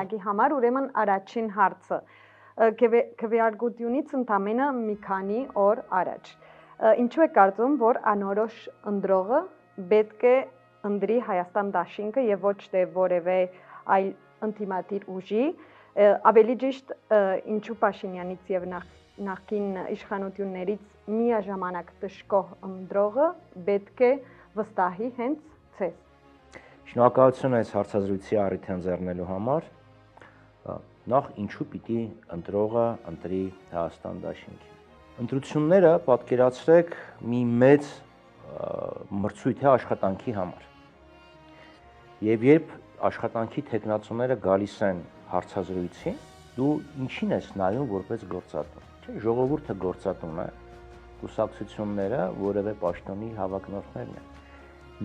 ժամանակի համար, ուրեմն առաջին հարցը քվեարկությունից ընդամենը մի քանի օր առաջ։ Ինչու է կարծում, որ անորոշ ընտրողը պետք է ընտրի Հայաստան դաշինքը եւ ոչ թե որևէ այլ ինտիմատիր ուժի, ավելի ճիշտ ինչու Փաշինյանից եւ նախկին իշխանություններից միաժամանակ դժկող ընտրողը պետք է վստահի հենց ցես։ Շնորհակալություն այս հարցազրույցի առիթ ընձեռնելու համար։ Նախ ինչու պիտի ընտրողը ընտրի Հայաստան դաշինքի։ Ընտրությունները պատկերացրեք մի մեծ մրցույթ է աշխատանքի համար։ Եվ երբ աշխատանքի տեխնացուները գալիս են հարցազրույցի, դու ինչին ես նայում որպես գործատու։ Չէ, ժողովուրդը գործատուն է, կուսակցությունները որևէ պաշտոնի հավակնորդներն են։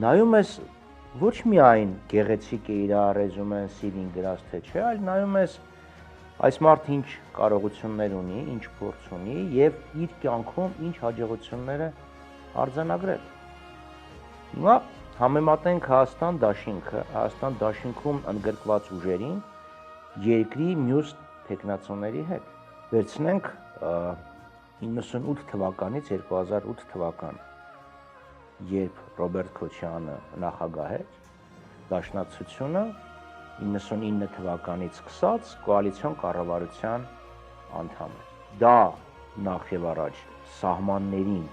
Նայում ես ոչ միայն գեղեցիկ է իր ռեզումեն CV-ին գրած թե չէ, այլ նայում ես այս մարդը ինչ կարողություններ ունի, ինչ փորձ ունի եւ իր կյանքում ինչ հաջողություններ է արձանագրել։ Հիմա համեմատենք Հայաստան դաշինքում ընդգրկված ուժերին երկրի մյուս տեխնացուների հետ։ Վերցնենք 98 թվականից 2008 թվականը, երբ Ռոբերտ Քոչյանը նախագահ էր, Դաշնակցությունը 99 թվականից սկսած կոալիցիոն կառավարության անդամ էր։ Դա նախ եւ առաջ սահմաններին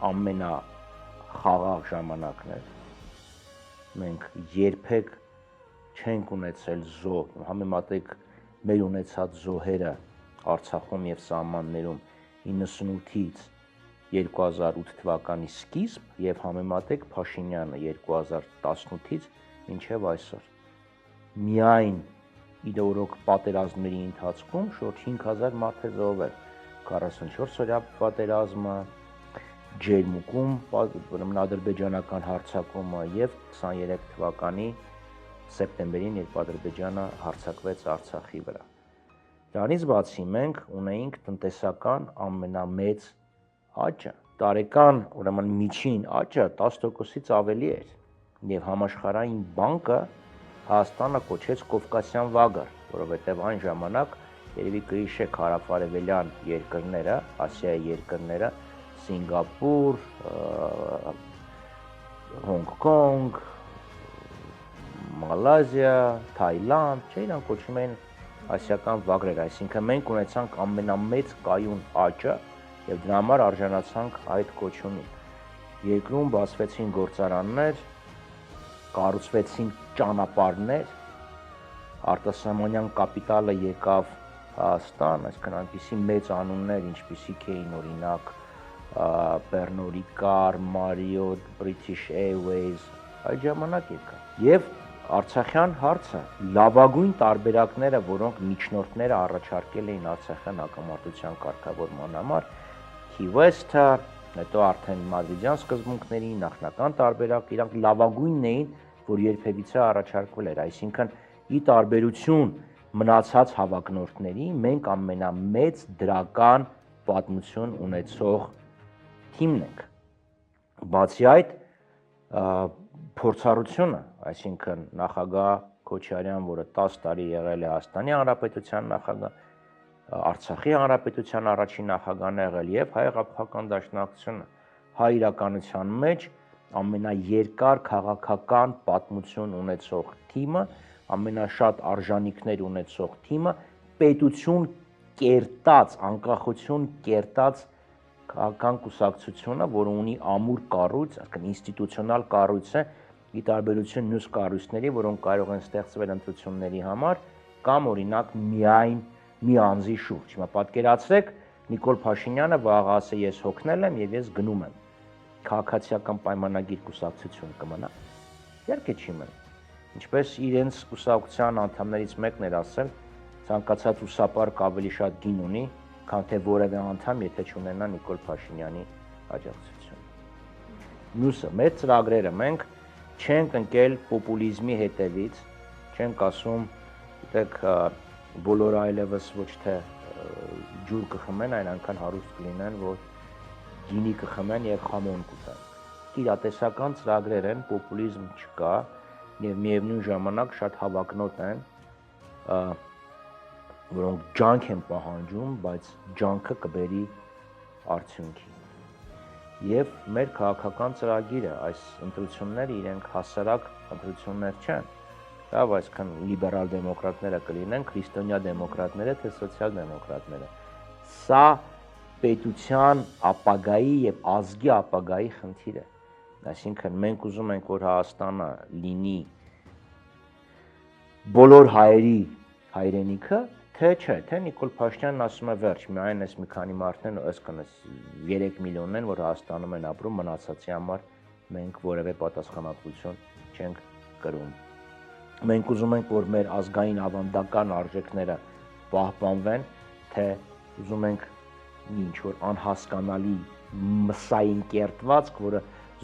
ամենախաղաղ ժամանակն էր։ Մենք երբեք չենք ունեցել զոհ, համեմատեք մեր ունեցած զոհերը Արցախում եւ սահմաններում 98-ից 2008 թվականի սկիզբ եւ համեմատեք Փաշինյանը 2018-ից մինչեւ այսօր։ Միայն իրոք պատերազմների ընթացքում շուրջ 5000 մարդ է զոհվել, 44 օրյա պատերազմը, Ջերմուկում ուրեմն ադրբեջանական հարձակումը եւ 23 թվականի սեպտեմբերին, երբ Ադրբեջանը հարձակվեց Արցախի վրա։ Դրանից բացի մենք ունեինք տնտեսական ամենամեծ աճը, տարեկան ուրեմն միջին աճը 10%-ից ավելի էր եւ համաշխարհային բանկը Հայաստանը կոչեց Կովկասյան վագր, որովհետեւ այն ժամանակ երևի կհիշեք հարավարևելյան երկրները, Ասիայի երկրները, Սինգապուր, Հոնգ-Կոնգ, Մալազիա, Թայլանդ, չէ, իրանք կոչում էին ասիական վագրեր, այսինքն մենք ունեցանք ամենամեծ կայուն աճը եւ դրա համար արժանացանք այդ կոչումին։ Երկրում բացվեցին գործարաններ, կառուցվեցին ճանապարհներ, արտասահմանյան կապիտալը եկավ Հայաստան, այսինքն այնպիսի մեծ անուններ, ինչպիսիք էին օրինակ Pernod Ricard, Marriott, British Airways, այդ ժամանակ եկա։ Եվ Արցախյան հարցը, լավագույն տարբերակները, որոնք միջնորդները առաջարկել էին Արցախյան հակամարտության կարգավորման համար, Key West-ը, հետո արդեն Մադրիդյան սկզբունքների նախնական տարբերակ, իրանք լավագույնն էին, որ երբևիցե առաջարկվել էր, այսինքն ի տարբերություն մնացած հավակնորդների, մենք ամենամեծ դրական պատմություն ունեցող թիմն ենք։ Բացի այդ, փորձառությունը, այսինքն նախագահ Քոչարյան, որը 10 տարի եղել է Հայաստանի Հանրապետության նախագահ, Արցախի Հանրապետության առաջին նախագահն է եղել եւ Հայ-Հեղափոխական Դաշնակցությունը, հայ իրականության մեջ ամենաերկար քաղաքական պատմություն ունեցող թիմը, ամենաշատ արժանինքներ ունեցող թիմը, պետություն կերտած, անկախություն կերտած քաղաքական կուսակցությունը, որը ունի ամուր կառույց, այսինքն ինստիտուցիոնալ կառույց է, ի տարբերություն մյուս կառույցների, որոնք կարող են ստեղծվել ընտրությունների համար, կամ օրինակ միայն մի անձի շուրջ։ Հիմա պատկերացրեք, Նիկոլ Փաշինյանը վաղը ասե ես հոգնել եմ եւ ես գնում եմ։ Քաղաքացիական պայմանագիր կուսակցություն կմնա։ Իհարկե չի մնա։ Ինչպես իրենց կուսակցության անդամներից մեկն էր ասել, ցանկացած ուսապարկ ավելի շատ գին ունի, քան թե որևէ անդամ, եթե չունենա Նիկոլ Փաշինյանի աջակցությունը։ Մյուսը, մեր ծրագրերը մենք չենք ընկել պոպուլիզմի հետևից, չենք ասում, գիտեք, բոլորը այլևս ոչ թե ջուր կխմեն, այն անգամ հարուստ կլինեն, որ գինի կխմեն եւ խամոն կուտեն։ Իրատեսական ծրագրեր են, պոպուլիզմ չկա եւ միևնույն ժամանակ շատ հավակնոտ են որոնք ջանք են պահանջում, բայց ջանքը կբերի արդյունքի։ Եվ մեր քաղաքական ծրագիրը, այս ընտրությունները իրենք հասարակ ընտրություններ չեն։ Լավ, այսքան լիբերալ դեմոկրատները կլինեն, քրիստոնյա դեմոկրատները, թե սոցիալ-դեմոկրատները։ Սա պետության ապագայի եւ ազգի ապագայի խնդիր է։ Այսինքն մենք ուզում ենք, որ Հայաստանը լինի բոլոր հայերի հայրենիքը, թե չէ, թե Նիկոլ Փաշինյանն ասում է վերջ, միայն այս մի քանի մարդն են, այսքանես 3 միլիոնն են, որ Հայաստանում են ապրում, մնացածի համար մենք որևէ պատասխանատվություն չենք կրում։ Մենք ուզում ենք, որ մեր ազգային ավանդական արժեքները պահպանվեն, թե ուզում ենք ինչ որ անհասկանալի մսային կերտվածք, որը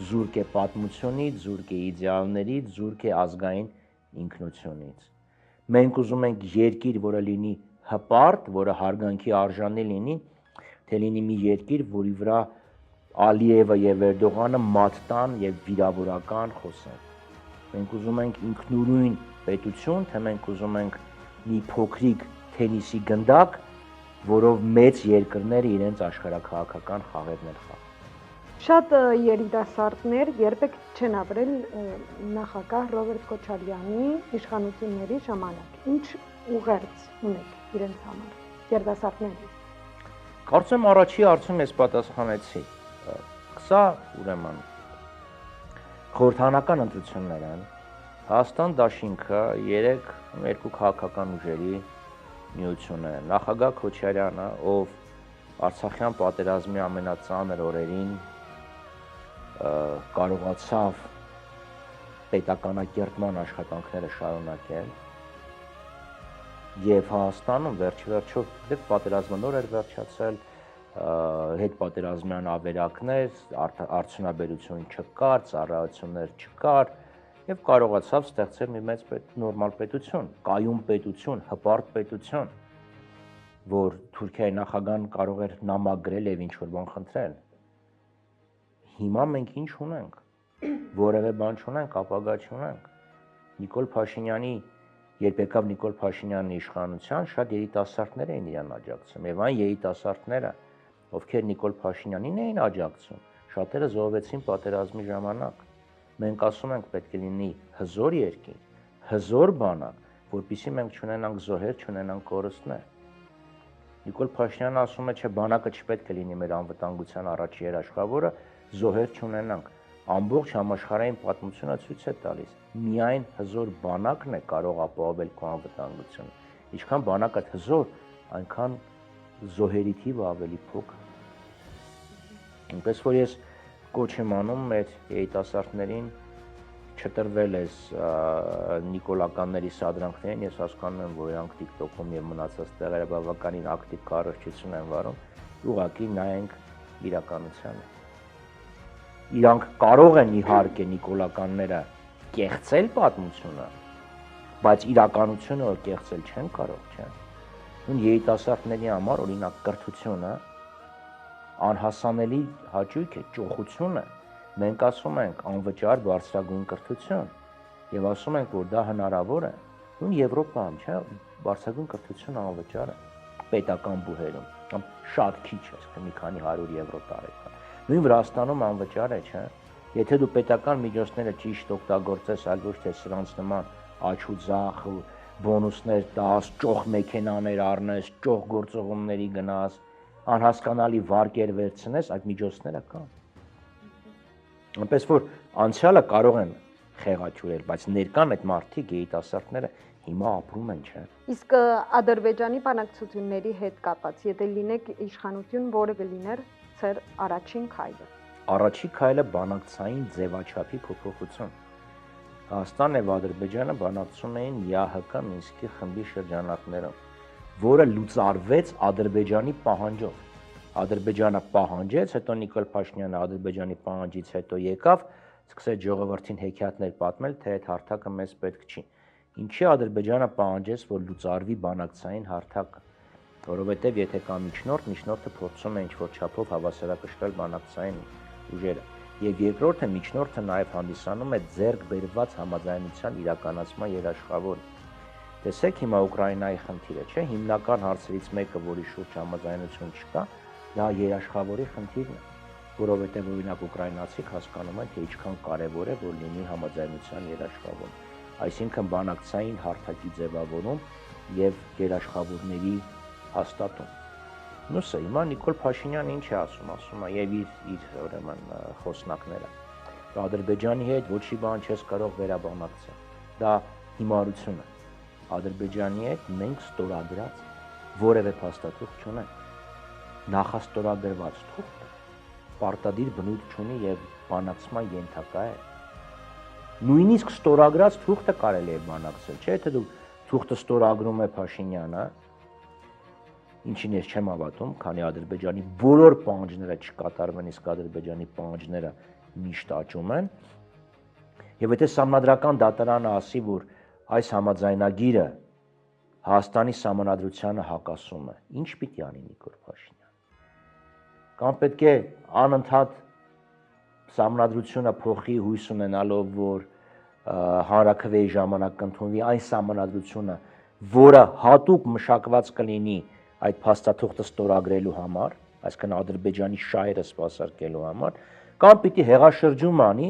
զուրկ է պատմությունից, զուրկ է իդեալներից, զուրկ է ազգային ինքնությունից։ Մենք ուզում ենք երկիր, որը լինի հպարտ, որը հարգանքի արժանի լինի, թե լինի մի երկիր, որի վրա Ալիևը եւ Էրդողանը մատ տան եւ վիրավորական խոսեն։ Մենք ուզում ենք ինքնուրույն պետություն, թե մենք ուզում ենք մի փոքրիկ թենիսի գնդակ, որով մեծ երկրները իրենց աշխարհաքաղաքական խաղերներ խաղան։ Շատ երիտասարդներ երբեք չեն ապրել նախագահ Ռոբերտ Քոչարյանի իշխանությունների ժամանակ։ Ինչ ուղերձ ունեք իրենց համար, երիտասարդների։ Կարծում առաջի հարցում ես պատասխանեցի։ Սա ուրեմն խորհրդանական ընտրություններ են։ Հայաստան դաշինքը երկու քաղաքական ուժերի միություն է։ Նախագահ Քոչարյանը, ով Արցախյան պատերազմի ամենածանր օրերին կարողացավ պետականակերտման աշխատանքները շարունակել եւ Հայաստանում վերջ-վերջով դեպ պատերազմը նոր էր վերջացել, հետպատերազմյան ավերակներ, արդյունաբերություն չկար, ծառայություններ չկար եւ կարողացավ ստեղծել մի մեծ նորմալ պետություն, կայուն պետություն, հպարտ պետություն, որ Թուրքիայի նախագահան կարող էր նամակ գրել եւ ինչ-որ բան խնդրել։ Հիմա մենք ինչ ունենք, որևէ բան չունենք, ապագա չունենք։ Նիկոլ Փաշինյանի, երբ եկավ Նիկոլ Փաշինյանի իշխանության, շատ երիտասարդներ էին իրան աջակցում, եւ այն երիտասարդները, ովքեր Նիկոլ Փաշինյանին էին աջակցում, շատերը զոհվեցին պատերազմի ժամանակ։ Մենք ասում ենք պետք է լինի հզոր երկիր, հզոր բանակ, որպեսզի մենք չունենանք զոհեր, չունենանք կորուստներ։ Նիկոլ Փաշինյանը ասում է, չէ, բանակը չպետք է լինի մեր անվտանգության առաջի երաշխավորը, զոհեր չունենանք։ Ամբողջ համաշխարհային պատմությունը ցույց է տալիս, միայն հզոր բանակն է կարող ապահովել քո անվտանգությունը։ Ինչքան բանակը հզոր, այնքան զոհերի թիվը ավելի փոքր։ Այնպես որ ես կոչ եմ անում մեր երիտասարդներին չտրվել ես նիկոլականների սադրանքներին, ես հասկանում եմ, որ իրանք TikTok-ում եւ մնացած տեղերը բավականին ակտիվ քարոզչություն են վարում, ուղղակի նայենք իրականությանը։ Իրանք կարող են իհարկե նիկոլականները կեղծել պատմությունը, բայց իրականությունը որ կեղծել չեն կարող, չէ՞։ Նույն երիտասարդների համար օրինակ կրթությունը անհասանելի հաճույք է, ճոխություն է։ Մենք ասում ենք անվճար բարձրագույն կրթություն եւ ասում ենք, որ դա հնարավոր է։ Նույն Եվրոպայում, չէ՞, բարձրագույն կրթությունը անվճար է պետական բուհերում, կամ շատ քիչ է, մի քանի 100 եվրո տարեկան։ Նույն Վրաստանում անվճար է, չէ՞։ Եթե դու պետական միջոցները ճիշտ օգտագործես, այլ ոչ թե սրանց նման աչուձախ բոնուսներ տաս, ճոխ մեքենաներ առնես, ճոխ գործողումների գնաս, անհասկանալի վարկեր վերցնես, այդ միջոցները կան։ Այնպես որ անցյալը կարող են խեղաթյուրել, բայց ներկան այդ մարդիկ երիտասարդները հիմա ապրում են, չէ։ Իսկ Ադրբեջանի բանակցությունների հետ կապված, եթե լինեք իշխանություն, որը կլիներ ձեր առաջին քայլը։ Առաջին քայլը բանակցային ձևաչափի փոփոխություն։ Հայաստանն եւ Ադրբեջանը բանակցում էին ԵԱՀԿ Մինսկի խմբի շրջանակներում, որը լուծարվեց Ադրբեջանի պահանջով։ Ադրբեջանը պահանջեց, հետո Նիկոլ Փաշինյանը Ադրբեջանի պահանջից հետո եկավ, սկսեց ժողովրդին հեքիաթներ պատմել, թե այդ հարթակը մեզ պետք չի։ Ինչի Ադրբեջանը պահանջեց, որ լուծարվի բանակցային հարթակը, որովհետև եթե կա միջնորդը փորձում է ինչ-որ չափով հավասարակշռել բանակցային ուժերը։ Եվ երկրորդը միջնորդը նաև հանդիսանում է ձեռք բերված համաձայնության իրականացման երաշխավորը։ Տեսեք հիմա Ուկրաինայի խնդիրը, չէ՞, հիմնական հարցերից մեկը, որի շուրջ համաձայնություն չկա, դա երաշխավորի խնդիրն է, որովհետև օրինակ ուկրաինացիք հասկանում են, թե ինչքան կարևոր է, որ լինի համաձայնության երաշխավորում, այսինքն բանակցային հարթակի ձևավորում եւ երաշխավորների հաստատում։ Նույնիսկ հիմա Նիկոլ Փաշինյանը ինչ է ասում է եւ իր ուրեմն խոսնակները, որ Ադրբեջանի հետ ոչ մի բան չես կարող վերաբանակցել։ Դա հիմարություն է։ Ադրբեջանի հետ մենք ստորագրած որևէ փաստաթուղթ չունենք։ Նախաստորագրված թուղթը պարտադիր բնույթ չունի եւ բանակցման ենթակա է։ Նույնիսկ ստորագրած թուղթը կարելի է բանակցել, չէ՞, թե դու թուղթը ստորագրում է Փաշինյանը, ինչին ես չեմ հավատում, քանի Ադրբեջանի բոլոր պահանջները չկատարվեն, իսկ Ադրբեջանի պահանջները միշտ աճում են։ Եվ եթե Սահմանադրական դատարանը ասի, որ այս համաձայնագիրը Հայաստանի Սահմանադրությանը հակասում է, ինչ պիտի անի Նիկոլ Փաշինյանը։ Կամ պետք է անընդհատ Սահմանադրությունը փոխի հույս ունենալով, որ հանրաքվեի ժամանակ կընդունվի այն Սահմանադրությունը, որը հատուկ մշակված կլինի այդ փաստաթուղթը ստորագրելու համար, այսինքն Ադրբեջանի շահերը սպասարկելու համար, կամ պիտի հեղաշրջում անի,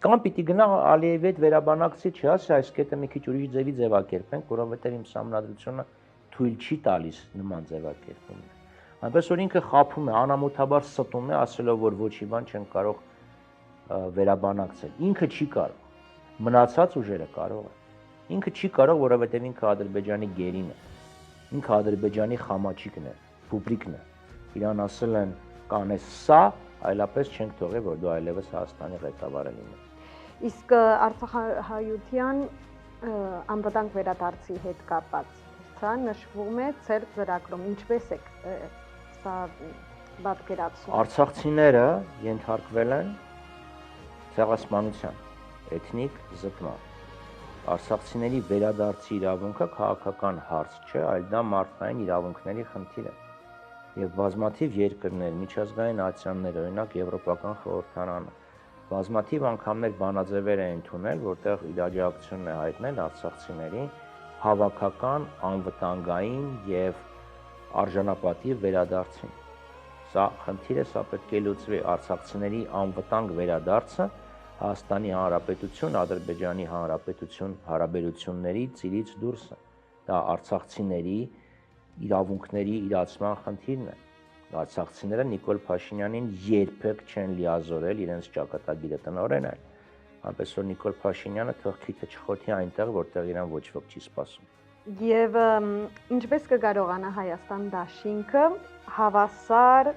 կամ պիտի գնա Ալիևի հետ վերաբանակցի, չասի այս կետը մի քիչ ուրիշ ձևի ձևակերպենք, որովհետև իմ Սահմանադրությունը թույլ չի տալիս նման ձևակերպումներ։ Այնպես որ ինքը խաբում է, անամոթաբար ստում է, ասելով, որ ոչի բան չեն կարող վերաբանակցել։ Ինքը չի կարող, մնացած ուժերը կարող են։ Ինքը չի կարող, որովհետև ինքը Ադրբեջանի գերին է։ Ինքը Ադրբեջանի խամաչիկն է, փուպրիկն է։ Իրան ասել են կանես սա, այլապես չենք թողել, որ դու այլևս Հայաստանի ղեկավարը լինես։ Իսկ Արցախահայության անվտանգ վերադարձի հետ կապված սա նշվում է ձեր ծրագրում, ինչպես է սա պատկերացնում։ Արցախցիները ենթարկվել են ցեղասպանության, էթնիկ զտման։ Արցախցիների վերադարձի իրավունքը քաղաքական հարց չէ, այլ դա մարդկային իրավունքների խնդիր է։ Եվ բազմաթիվ երկրներ, միջազգային ատյաններ, օրինակ Եվրոպական խորհրդարանը, բազմաթիվ անգամներ բանաձևեր են ընդունել, որտեղ իր աջակցությունն է հայտնել արցախցիների հավաքական, անվտանգային եւ արժանապատիվ վերադարձին։ Սա խնդիր է, սա պետք է լուծվի արցախցիների անվտանգ վերադարձը Հայաստանի Հանրապետություն, Ադրբեջանի Հանրապետություն հարաբերությունների ծիրից դուրս է։ Դա արցախցիների իրավունքների իրացման խնդիրն է։ Արցախցիները Նիկոլ Փաշինյանին երբեք չեն լիազորել իրենց ճակատագիրը տնօրենել։ Այնպես որ Նիկոլ Փաշինյանը թող քիթը չխոթի այնտեղ, որտեղ իրան ոչ ոք չի սպասում։ Եվ ինչպես կկարողանա Հայաստան դաշինքը հավասար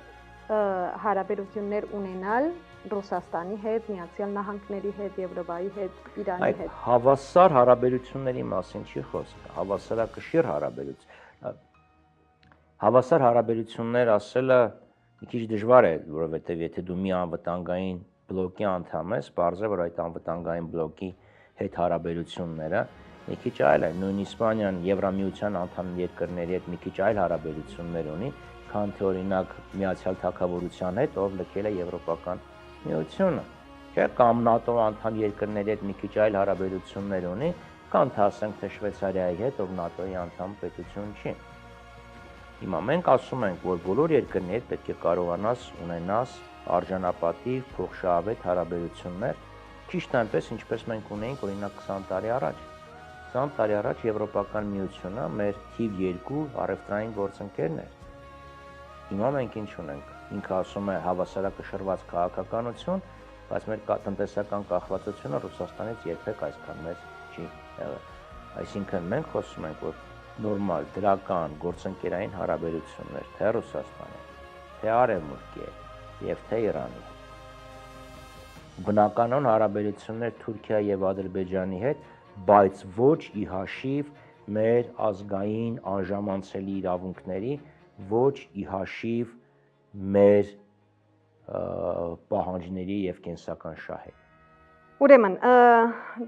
հարաբերություններ ունենալ Ռուսաստանի հետ, Միացյալ Նահանգների հետ, Եվրոպայի հետ, Իրանի հետ։ Հավասար հարաբերությունների մասին չի խոսքը, հավասարակշիռ հարաբերություն։ Հավասար հարաբերություններ ասելը մի քիչ դժվար է, որովհետև եթե դու մի անվտանգային բլոկի անդամ ես, բարձր է, որ այդ անվտանգային բլոկի հետ հարաբերությունները մի քիչ այլ են։ Նույն Իսպանիան Եվրամիության անդամ երկրների հետ մի քիչ այլ հարաբերություններ ունի, քան թե օրինակ Միացյալ Թագավորության հետ, ով լքել է Եվրոպական Միությունը, չէ՞, կամ ՆԱՏՕ անդամ երկրների հետ մի քիչ այլ հարաբերություններ ունի, կամ թե ասենք թե Շվեյցարիայի հետ, ով ՆԱՏՕ-ի անդամ պետություն չի։ Հիմա մենք ասում ենք, որ բոլոր երկրների հետ պետք է կարողանաս ունենաս արժանապատիվ, փոխշահավետ հարաբերություններ, ճիշտ այնպես, ինչպես մենք ունեինք օրինակ 20 տարի առաջ։ 20 տարի առաջ Եվրոպական Միությունը մեր թիվ 2 առևտրային գործընկերն էր։ Հիմա մենք ինչ ունենք։ Ինքը ասում է հավասարակշռված քաղաքականություն, բայց մեր տնտեսական կախվածությունը Ռուսաստանից երբեք այսքան մեծ չի եղել։ Այսինքն մենք խոսում ենք, որ նորմալ դրական գործընկերային հարաբերություններ թե Ռուսաստանի, թե Արևմուտքի եւ թե Իրանի։ Բնականon հարաբերություններ Թուրքիա եւ Ադրբեջանի հետ, բայց ոչ ի հաշիվ մեր ազգային անժամանցելի իրավունքների, ոչ ի հաշիվ մեր պահանջների եւ կենսական շահերի։ Ուրեմն,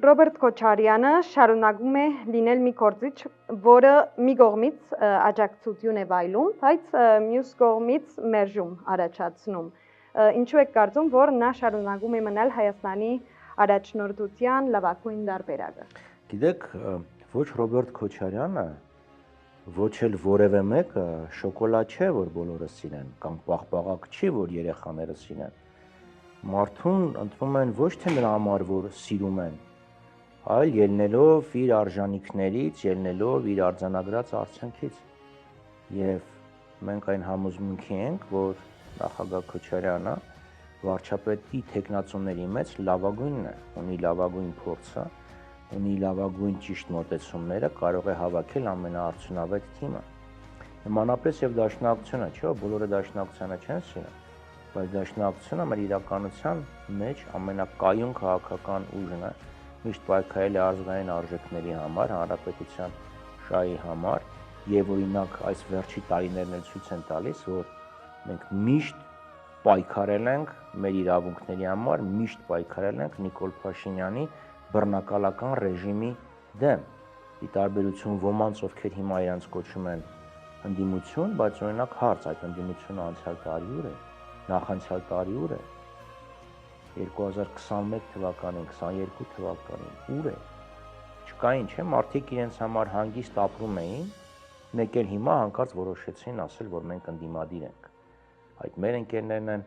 Ռոբերտ Քոչարյանը շարունակում է լինել մի գործիչ, որը մի կողմից աջակցություն է վայելում, բայց մյուս կողմից մերժում առաջացնում։ Ինչու եք կարծում, որ նա շարունակում է մնալ Հայաստանի առաջնորդության լավագույն տարբերակը։ Գիտեք, ոչ Ռոբերտ Քոչարյանը, ոչ էլ որևէ մեկը շոկոլադ չէ, որ բոլորը սիրեն, կամ պաղպաղակ չի, որ երեխաները սիրեն։ Մարդուն ընտրում են ոչ թե նրա համար, որ սիրում են, այլ ելնելով իր արժանինքներից, ելնելով իր արձանագրած արդյունքից։ Եվ մենք այն համոզմունքի ենք, որ նախագահ Քոչարյանը վարչապետի տեխնացուների մեջ լավագույնն է, ունի լավագույն փորձը, ունի լավագույն ճիշտ մոտեցումները, կարող է հավաքել ամենաարդյունավետ թիմը։ Նմանապես եւ դաշնակցությունը, չէ՞, բոլորը դաշնակցությունը չեն սիրում, բայց դաշնակցությունը մեր իրականության մեջ ամենակայուն քաղաքական ուժն է, միշտ պայքարել է ազգային արժեքների համար, հանրապետության շահի համար, եւ օրինակ այս վերջի տարիներն էլ ցույց են տալիս, որ մենք միշտ պայքարել ենք մեր իրավունքների համար, միշտ պայքարել ենք Նիկոլ Փաշինյանի բռնակալական ռեժիմի դեմ։ Ի տարբերություն ոմանց, ովքեր հիմա իրենց կոչում են ընդդիմություն, բայց օրինակ հարց, այդ ընդդիմությունը անցյալ տարի ուր է, նախանցյալ տարի ուր է, 2021 թվականին, 22 թվականին ուր է, չկային, չէ՞, մարդիկ իրենց համար հանգիստ ապրում էին, մեկ էլ հիմա հանկարծ որոշեցին ասել, որ մենք ընդդիմադիր ենք։ Այդ մեր ընկերներն են,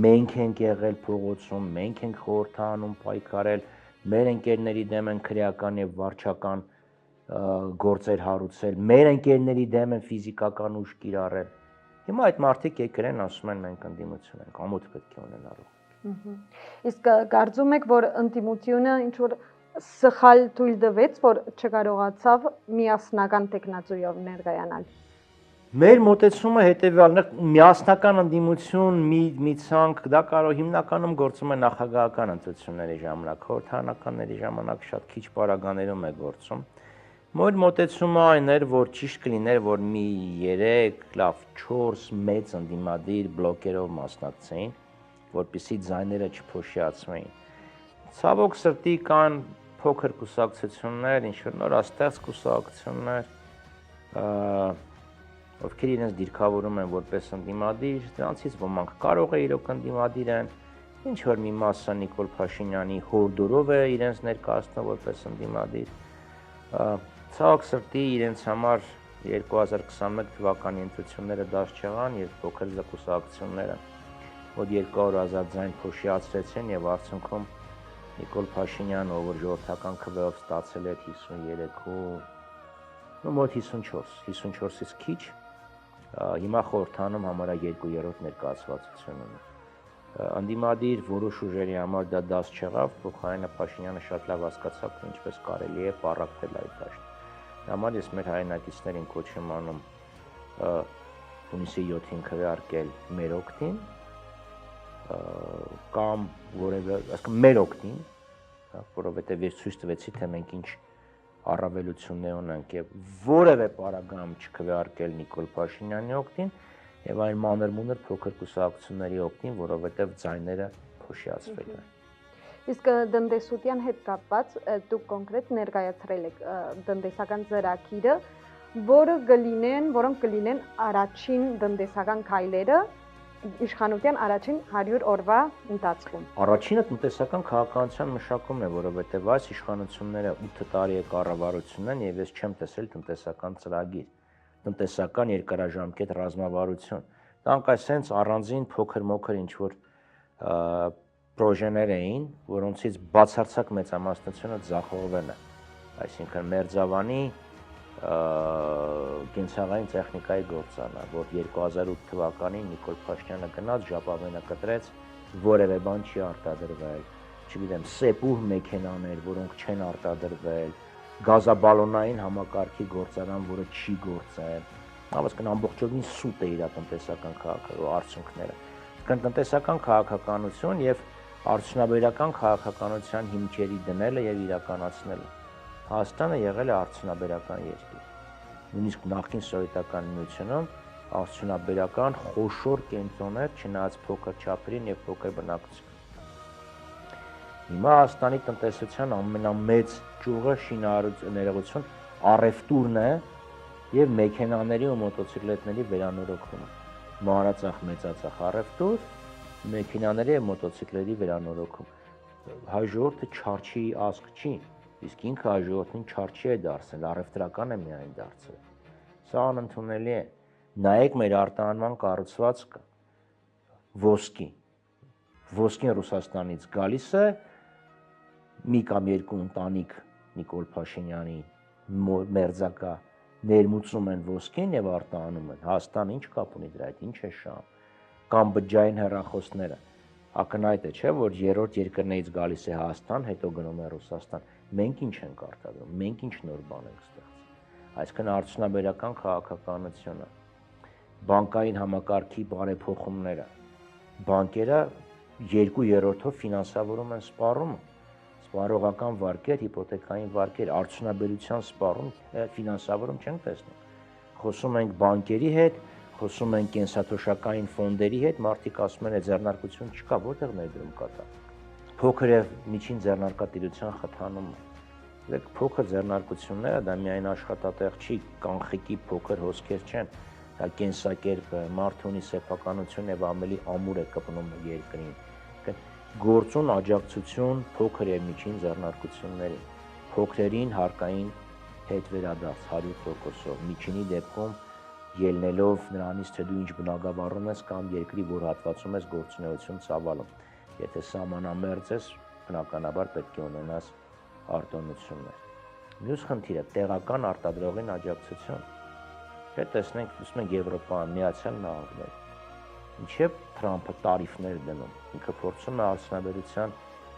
մենք ենք եղել փողոցում, մենք ենք խորհրդանում պայքարել, մեր ընկերների դեմ են քրեական եւ վարչական գործեր հարուցել, մեր ընկերների դեմ են ֆիզիկական ուժ կիրառել։ Հիմա այդ մարդիկ եկել են ասում են մենք ընդդիմություն ենք, ամոթ պետք է ունենալու։ Իսկ կարծում եք, որ ընդդիմությունը ինչ որ սխալ թույլ տվեց, որ չկարողացավ միասնական տեխնացույով ներկայանալ։ Մեր մոտեցումը հետևյալն է, միասնական ընդդիմություն, մի ցանկ, դա կարող հիմնականում գործում է նախագահական ընտրությունների ժամանակ, խորհրդարանականների ժամանակ շատ քիչ պարագաներում է գործում։ Մեր մոտեցումը այն էր, որ ճիշտ կլիներ, որ մի 3, լավ 4 մեծ ընդդիմադիր բլոկերով մասնակցեին, որպեսզի ձայները չփոշիացվեին։ Ցավոք սրտի կան փոքր կուսակցություններ, ինչ-որ նորաստեղծ կուսակցություններ, ովքեր իրենց դիրքավորում են որպես ընդդիմադիր, դրանցից ոմանք կարող է իրոք ընդդիմադիր են, ինչ որ մի մասը Նիկոլ Փաշինյանի հորդորով է իրենց ներկայացնում որպես ընդդիմադիր։ Ցավոք սրտի իրենց համար 2021 թվականի ընտրությունները դաշ չեղան եւ փոքր կուսակցությունները, որ 200,000 ձայն փոշիացրեցին եւ արդյունքում Նիկոլ Փաշինյանը, ով ժողովրդական քվեով ստացել էր 53 մոտ 54-ից քիչ, հիմա խորհրդանում համարյա 2/3 ներկայացվածություն ունի։ Ընդդիմադիր որոշ ուժերի համար դա դաս չեղավ, փոխարենը Փաշինյանը շատ լավ հասկացավ, թե ինչպես կարելի է պառակտել այդ դաշտը։ Դա համար ես մեր հայրենակիցներին կոչ եմ անում հունիսի 7-ին քվեարկել մեր օգտին, կամ որևէ, ասենք մեր օգտին, որովհետև ես ցույց տվեցի, թե մենք ինչ առավելություններ ունենք եւ որևէ պարագայում չքվեարկել Նիկոլ Փաշինյանի օգտին եւ այն մանր-մունր փոքր կուսակցությունների օգտին, որովհետև ձայները փոշիացվել են։ Իսկ տնտեսության հետ կապված դուք կոնկրետ ներկայացրել եք տնտեսական ծրագիրը, որոնք կլինեն առաջին տնտեսական քայլերը իշխանության առաջին 100 օրվա ընթացքում։ Առաջինը տնտեսական քաղաքականության մշակումն է, որովհետև այս իշխանությունները 8 տարի է կառավարություն են եւ ես չեմ տեսել տնտեսական ծրագիր, տնտեսական երկարաժամկետ ռազմավարություն։ Դրանք այսենց առանձին փոքր-մոքր ինչ-որ պրոժեներ էին, որոնցից բացարձակ մեծամասնությունը ձախողվել է։ Այսինքն Մերձավանի կենցաղային տեխնիկայի գործարանը, որ 2008 թվականին Նիկոլ Փաշինյանը գնաց, ժապավենը կտրեց, որևէ բան չի արտադրվել, չգիտեմ, սեպուր մեքենաներ, որոնք չեն արտադրվել, գազաբալոնային համակարգի գործարան, որը չի գործել, հավասկան ամբողջովին սուտ է իր տնտեսական արդյունքները։ Տնտեսական քաղաքականություն եւ արդյունաբերական քաղաքականության հիմքերի դնելը եւ իրականացնելը։ Հայաստանը եղել է արդյունաբերական երկիր։ Նույնիսկ նախկին սովետական միությունում արդյունաբերական խոշոր կենտրոններ, չնայած փոքր չափերին եւ փոքր բնակչության։ Հիմա Հայաստանի տնտեսության ամենամեծ ճյուղը շինարարություն, առևտուրն է եւ մեքենաների ու մոտոցիկլետների վերանորոգումը։ Մանրածախ, մեծածախ առևտուր, մեքենաների եւ մոտոցիկլերի վերանորոգում։ Հայ ժողովուրդը չարչի ազգ չի, իսկ ինքը հաջորդին չարչի է դարձել, առևտրական է միայն դարձել։ Սա անընդունելի է։ Նայեք մեր արտահանման կառուցվածքը, ոսկին Ռուսաստանից գալիս է, մի կամ երկու ընտանիք Նիկոլ Փաշինյանի մերձակա ներմուծում են ոսկին եւ արտահանում են։ Հայաստանը ինչ կապ ունի դրա հետ, ինչ է շահում, կամ բջջային հեռախոսները։ Ակնհայտ է, չէ՞, որ երրորդ երկրներից գալիս է Հայաստան, հետո գնում է Ռուսաստան։ Մենք ինչ ենք արտադրում, մենք ինչ նոր բան ենք ստեղծում։ Այսինքն արդյունաբերական քաղաքականությունը, բանկային համակարգի բարեփոխումները, բանկերը 2/3-ով ֆինանսավորում են սպառումը, սպառողական վարկեր, հիպոթեքային վարկեր, արդյունաբերության սպառում, ֆինանսավորում չենք տեսնում։ Խոսում ենք բանկերի հետ, խոսում ենք կենսաթոշակային ֆոնդերի հետ, մարդիկ ասում են, ձեռնարկություն չկա, որտեղ ներդրում կա։ Փոքր եւ միջին ձեռնարկատիրության խթանումը։ Դեք փոքր ձեռնարկությունները դա միայն աշխատատեղ չի, կանխիկի փոքր հոսքեր չեն, դա կենսակերպը, մարդու ունի սեփականություն եւ ավելի ամուր է կպնում երկրին։ Գործուն աջակցություն փոքր եւ միջին ձեռնարկություններին, փոքրերին հարկային հետ վերադարձ 100%-ով, միջինի դեպքում ելնելով նրանից, թե դու ինչ բնագավառում ես կամ երկրի որ հատվածում ես գործունեություն ծավալում։ Եթե սահմանամերձ ես, բնականաբար պետք է ունենաս արտոնություններ։ Մյուս խնդիրը տեղական արտադրողին աջակցություն։ Չէ, տեսնենք, տեսնում ենք Եվրոպան, Միացյալ Նահանգներ։ Ինչեւ Թրամփը տարիֆներ դնում։ Ինքը փորձում է արդյունաբերության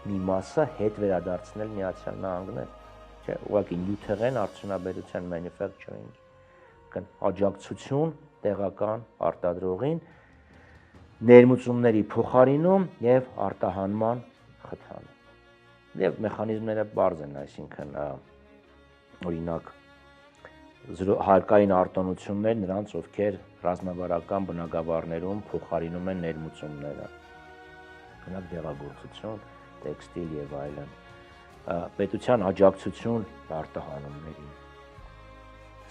մի մասը հետ վերադարձնել Միացյալ Նահանգներ։ Չէ, ուղղակի նյութեղեն արդյունաբերության manufacturing աջակցություն տեղական արտադրողին, ներմուծումների փոխարինում եւ արտահանման խթանում։ Եվ մեխանիզմները բարձ են, այսինքն օրինակ հարկային արտոնություններ նրանց, ովքեր ռազմավարական բնագավառներում փոխարինում են ներմուծումները։ Օրինակ դեղագործություն, տեքստիլ եւ այլն։ Պետության աջակցություն արտահանումներին։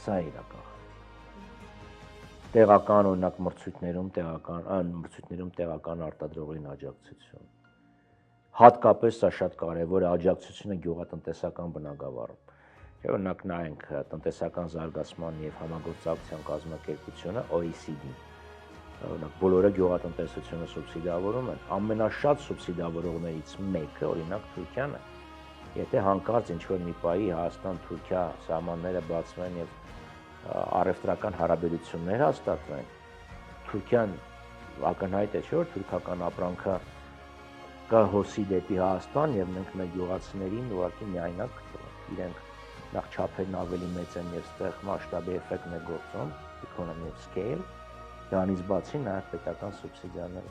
Սա է իրական։ Տեղական օրինակ մրցույթներում տեղական արտադրողին աջակցություն։ Հատկապես սա շատ կարևոր է աջակցությունը գյուղատնտեսական բնագավառում։ Օրինակ նայենք տնտեսական զարգացման եւ համագործակցության կազմակերպությունը OECD։ Օրինակ բոլորը գյուղատնտեսությունը սուբսիդավորում են, ամենաշատ սուբսիդավորողներից մեկը օրինակ Թուրքիան է։ Եթե հանկարծ ինչ-որ մի պահի Հայաստան-Թուրքիա սահմանները բացվեն եւ առևտրական հարաբերություններ հաստատվեն, Թուրքիան ակնհայտ է, չէ՞ որ թուրքական ապրանքը կհոսի դեպի Հայաստան եւ մենք մեր գյուղացիներին ուղղակի միայնակ կտվենք։ Իրենք նախ չափերն ավելի մեծ են եւ ստեղ մասշտաբի էֆեկտն է գործում, economy of scale, դրանից բացի նաեւ պետական սուբսիդիաներ։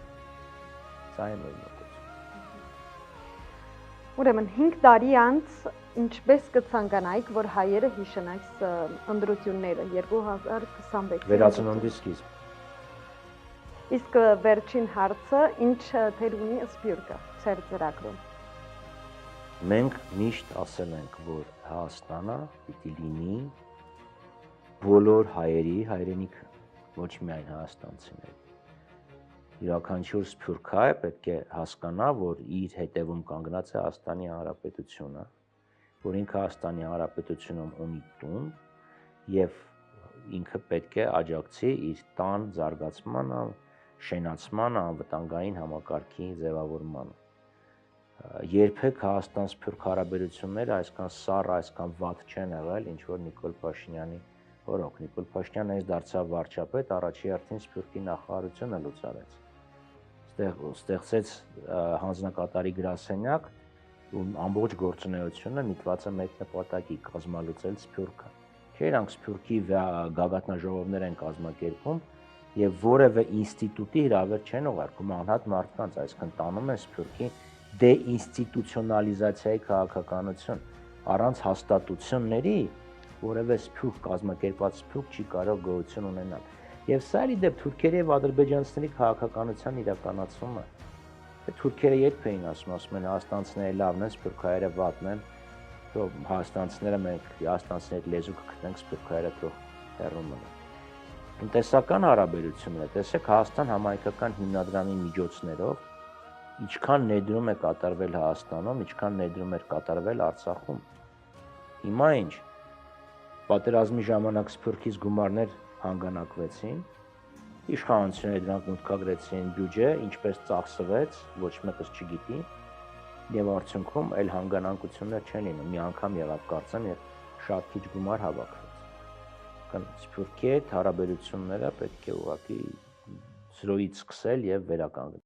Սա է մեր մոտեցումը։ Ուրեմն 5 տարի անց ինչպես կցանկանայիք, որ հայերը հիշեն այս ընտրությունները 2026-ին։ Վերածննդի սկիզբ։ Իսկ վերջին հարցը, ինչ թեր ունի Սփյուռքը ծեր ծրագրում։ Մենք միշտ ասել ենք, որ Հայաստանը պիտի լինի բոլոր հայերի հայրենիքը, ոչ միայն հայաստանցիների։ Յուրաքանչյուր սփյուռք հայ պետք է հասկանա, որ իր հետևում կանգնած է Հայաստանի Հանրապետությունը, որ ինքը Հայաստանի Հանրապետությունում ունի տուն եւ ինքը պետք է աջակցի իր տան զարգացմանը, շենացմանը, անվտանգային համակարգի ձևավորմանը։ Երբեք Հայաստան-Սփյուռք հարաբերությունները այսքան սառը, այսքան վատ չեն եղել, ինչ որ Նիկոլ Փաշինյանի օրոք։ Նիկոլ Փաշինյանը այս դարձավ վարչապետ, առաջի հերթին Սփյուռքի նախարարությունը լուծարեց։ Ստեղծեց հանձնակատարի գրասենյակ, ու ամբողջ գործունեությունը միտված է մեկ նպատակի՝ կազմալուծել Սփյուռքը։ Չէ՞ իրանք Սփյուռքի գագաթնաժողովներ են կազմակերպում եւ որևէ ինստիտուտի հրավեր չեն ուղարկում անհատ մարդկանց, այսինքն տանում են Սփյուռքի դեինստիտուցիոնալիզացիայի քաղաքականություն, առանց հաստատությունների որևէ Սփյուռք կազմակերպված Սփյուռք չի կարող գոյություն ունենալ։ Եվ սա իր դեպ թուրքերի եւ ադրբեջանցիների քաղաքականության իրականացումը։ Թուրքերը երբ էին ասում են հայաստանցիները լավն են, սփյուռքահայերը վատն են, թող հայաստանցիները մենք հայաստանցիների լեզու կգտնենք, սփյուռքահայերը թող հեռու մնան։ Տնտեսական հարաբերությունները, տեսեք Հայաստան համայնքական հիմնադրամի միջոցներով ինչքան ներդրում է կատարվել Հայաստանում, ինչքան ներդրում էր կատարվել Արցախում։ Հիմա ինչ, պատերազմի ժամանակ Սփյուռքից գումարներ հանգանակվեցին, իշխանությունները դրանք մուտքագրեցին բյուջե, ինչպես ծախսվեց, ոչ մեկս չգիտի, եւ արդյունքում այլ հանգանակություններ չեն լինում։ Մի անգամ եղավ կարծեմ, եւ շատ քիչ գումար հավաքվեց։ Սփյուռքի հետ հարաբերությունները պետք է ուղղակի զրոյից սկսել եւ վերականգնել։